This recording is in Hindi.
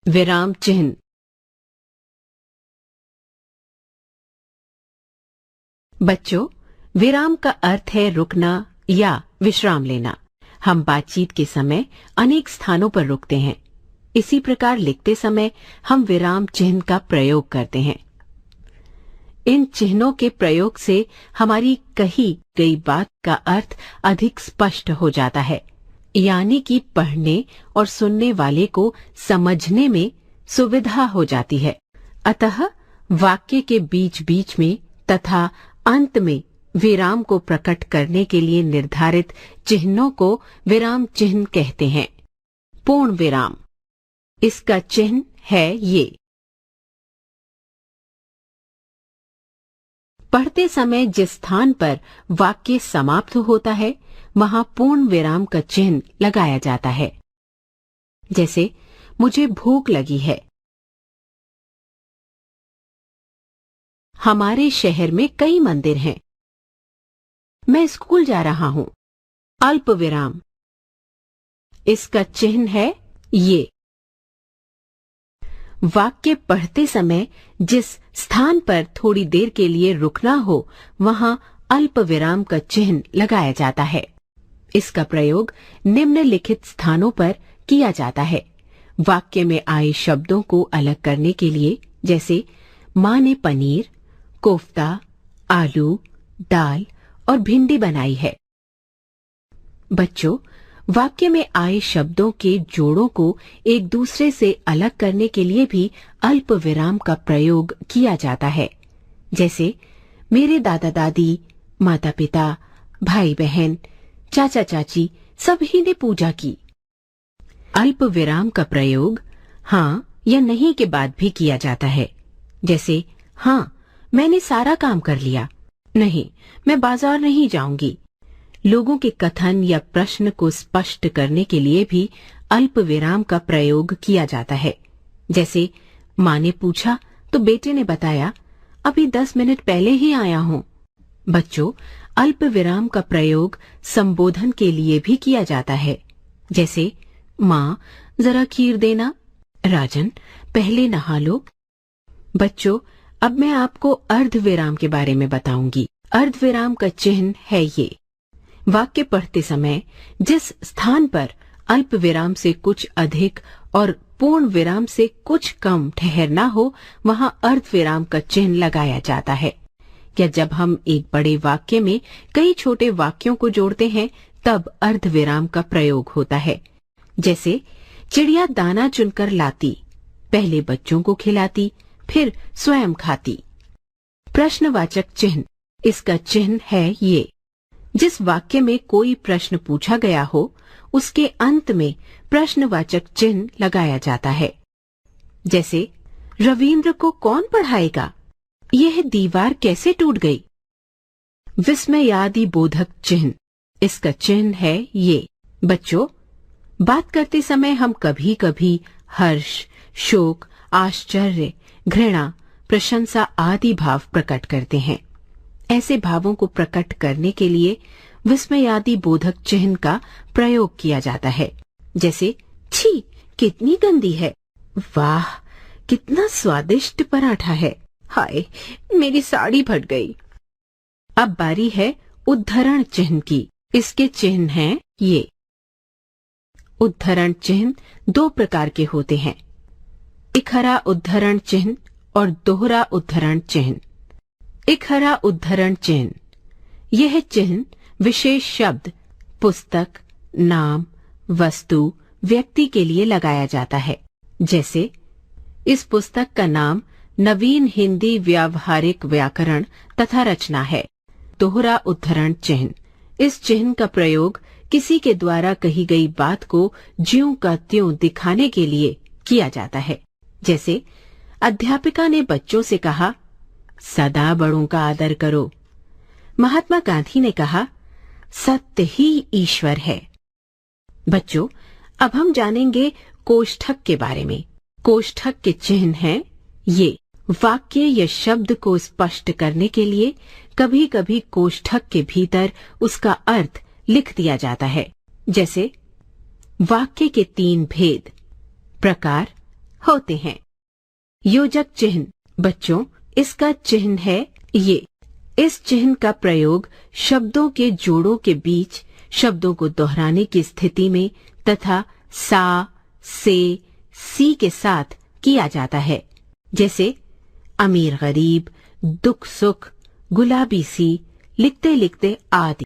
विराम चिन्ह। बच्चों, विराम का अर्थ है रुकना या विश्राम लेना। हम बातचीत के समय अनेक स्थानों पर रुकते हैं। इसी प्रकार लिखते समय हम विराम चिन्ह का प्रयोग करते हैं। इन चिन्हों के प्रयोग से हमारी कही गई बात का अर्थ अधिक स्पष्ट हो जाता है, यानी कि पढ़ने और सुनने वाले को समझने में सुविधा हो जाती है। अतः वाक्य के बीच बीच में तथा अंत में विराम को प्रकट करने के लिए निर्धारित चिन्हों को विराम चिन्ह कहते हैं। पूर्ण विराम, इसका चिन्ह है ये। पढ़ते समय जिस स्थान पर वाक्य समाप्त होता है वहां पूर्ण विराम का चिन्ह लगाया जाता है। जैसे मुझे भूख लगी है। हमारे शहर में कई मंदिर हैं। मैं स्कूल जा रहा हूं। अल्प विराम, इसका चिन्ह है ये। वाक्य पढ़ते समय जिस स्थान पर थोड़ी देर के लिए रुकना हो वहां अल्प विराम का चिन्ह लगाया जाता है। इसका प्रयोग निम्नलिखित स्थानों पर किया जाता है। वाक्य में आए शब्दों को अलग करने के लिए, जैसे मां ने पनीर, कोफ्ता, आलू, दाल और भिंडी बनाई है। बच्चों, वाक्य में आए शब्दों के जोड़ों को एक दूसरे से अलग करने के लिए भी अल्प विराम का प्रयोग किया जाता है। जैसे मेरे दादा दादी, माता पिता, भाई बहन, चाचा चाची सभी ने पूजा की। अल्प विराम का प्रयोग हाँ या नहीं के बाद भी किया जाता है। जैसे हाँ, मैंने सारा काम कर लिया। नहीं, मैं बाजार नहीं जाऊंगी। लोगों के कथन या प्रश्न को स्पष्ट करने के लिए भी अल्प विराम का प्रयोग किया जाता है। जैसे मां ने पूछा तो बेटे ने बताया, अभी 10 मिनट पहले ही आया हूं। बच्चों, अल्प विराम का प्रयोग संबोधन के लिए भी किया जाता है। जैसे मां, जरा खीर देना। राजन, पहले नहा लो। बच्चों, अब मैं आपको अर्ध विराम के बारे में बताऊंगी। अर्ध विराम का चिन्ह है ये। वाक्य पढ़ते समय जिस स्थान पर अल्प विराम से कुछ अधिक और पूर्ण विराम से कुछ कम ठहरना हो वहां अर्ध विराम का चिन्ह लगाया जाता है। या जब हम एक बड़े वाक्य में कई छोटे वाक्यों को जोड़ते हैं तब अर्ध विराम का प्रयोग होता है। जैसे चिड़िया दाना चुनकर लाती, पहले बच्चों को खिलाती, फिर स्वयं खाती। प्रश्नवाचक चिन्ह, इसका चिन्ह है ये। जिस वाक्य में कोई प्रश्न पूछा गया हो उसके अंत में प्रश्नवाचक चिन्ह लगाया जाता है। जैसे रविंद्र को कौन पढ़ाएगा? यह दीवार कैसे टूट गई? विस्मयादि बोधक चिन्ह, इसका चिन्ह है ये। बच्चों, बात करते समय हम कभी कभी हर्ष, शोक, आश्चर्य, घृणा, प्रशंसा आदि भाव प्रकट करते हैं। ऐसे भावों को प्रकट करने के लिए विस्मयादि बोधक चिन्ह का प्रयोग किया जाता है। जैसे छी, कितनी गंदी है। वाह, कितना स्वादिष्ट पराठा है। हाय, मेरी साड़ी फट गई। अब बारी है उद्धरण चिन्ह की। इसके चिन्ह हैं ये। उद्धरण चिन्ह 2 प्रकार के होते हैं, इकहरा उद्धरण चिन्ह और दोहरा उद्धरण चिन्ह। इकहरा उद्धरण चिन्ह, यह चिन्ह विशेष शब्द, पुस्तक, नाम, वस्तु, व्यक्ति के लिए लगाया जाता है। जैसे इस पुस्तक का नाम नवीन हिंदी व्यावहारिक व्याकरण तथा रचना है। दोहरा उद्धरण चिन्ह, इस चिन्ह का प्रयोग किसी के द्वारा कही गई बात को ज्यों का त्यों दिखाने के लिए किया जाता है। जैसे अध्यापिका ने बच्चों से कहा, सदा बड़ों का आदर करो। महात्मा गांधी ने कहा, सत्य ही ईश्वर है। बच्चों, अब हम जानेंगे कोष्ठक के बारे में। कोष्ठक के चिन्ह हैं ये। वाक्य या शब्द को स्पष्ट करने के लिए कभी कभी कोष्ठक के भीतर उसका अर्थ लिख दिया जाता है। जैसे वाक्य के 3 भेद, प्रकार, होते हैं। योजक चिन्ह बच्चों, इसका चिन्ह है ये। इस चिन्ह का प्रयोग शब्दों के जोड़ों के बीच शब्दों को दोहराने की स्थिति में तथा सा, से, सी के साथ किया जाता है, जैसे अमीर गरीब, दुख सुख, गुलाबी सी, लिखते लिखते आदि।